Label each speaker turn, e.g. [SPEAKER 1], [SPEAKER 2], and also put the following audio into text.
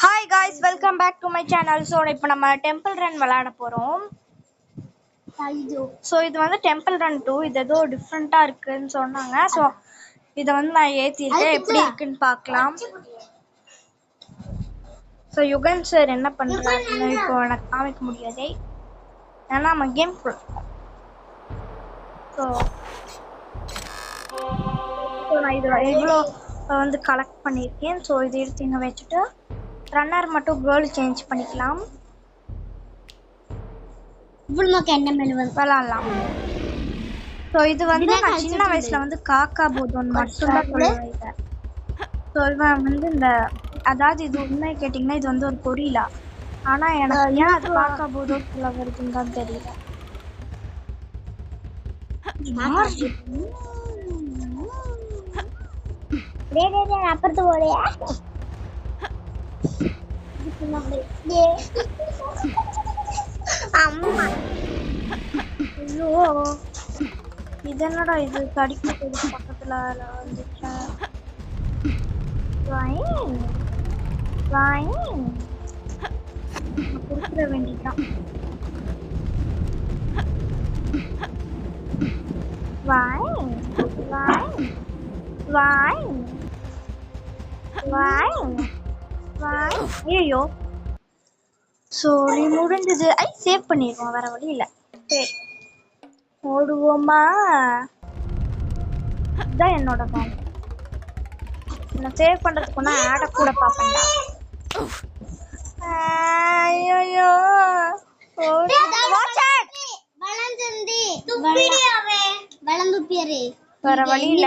[SPEAKER 1] Hi guys, welcome back to my channel. So இப்போ நம்ம temple run விளையாட போறோம். ஸோ இது வந்து டெம்பிள் ரன் 2. இது ஏதோ டிஃப்ரெண்டா இருக்குன்னு சொன்னாங்க. ஸோ இதை வந்து நான் ஏற்றிருக்கேன். எப்படி இருக்குன்னு பார்க்கலாம். ஸோ யுகன் சார் என்ன பண்ணுறாருன்னு இப்போ எனக்கு காமிக்க முடியாதே, ஏன்னா நம்ம கேம் கொடுப்போம். ஸோ நான் இதில் எவ்வளோ வந்து கலெக்ட் பண்ணியிருக்கேன். ஸோ இதை எடுத்து இங்கே வச்சுட்டு ரன்னர் மட்டும் கேர்ள் சேஞ்ச் பண்ணிக்கலாம். விளாட்லாம். ஸோ இது வந்து நான் சின்ன வயசுல வந்து காக்கா பூதம் மட்டும்தான் சொல்லுவேன். ஸோ இவன் வந்து இந்த அதாவது இது உண்மை கேட்டிங்கன்னா இது வந்து ஒரு பொரியலா, ஆனால் எனக்கு ஏன் அது காக்கா பூதம் சொல்ல வருதுன்னு தான் தெரியல.
[SPEAKER 2] அப்புறத்து போறியா அம்மா
[SPEAKER 1] ஐயோ, இது என்னடா இது கடிக்கிறது பக்கத்துல வந்துச்சு. கொடுத்துட வேண்டியதான். ஐயோ சோழி முடிஞ்சது. சேவ் பண்ணிடுவோம், வேற வழி இல்லை. சரி ஓடுவோமா? இதுதான் என்னோட ஃபார்ம். நான் சேவ் பண்றதுக்கு நான் ஆட கூட பார்ப்பேன்டா. ஐயோ வேற வழி இல்லை.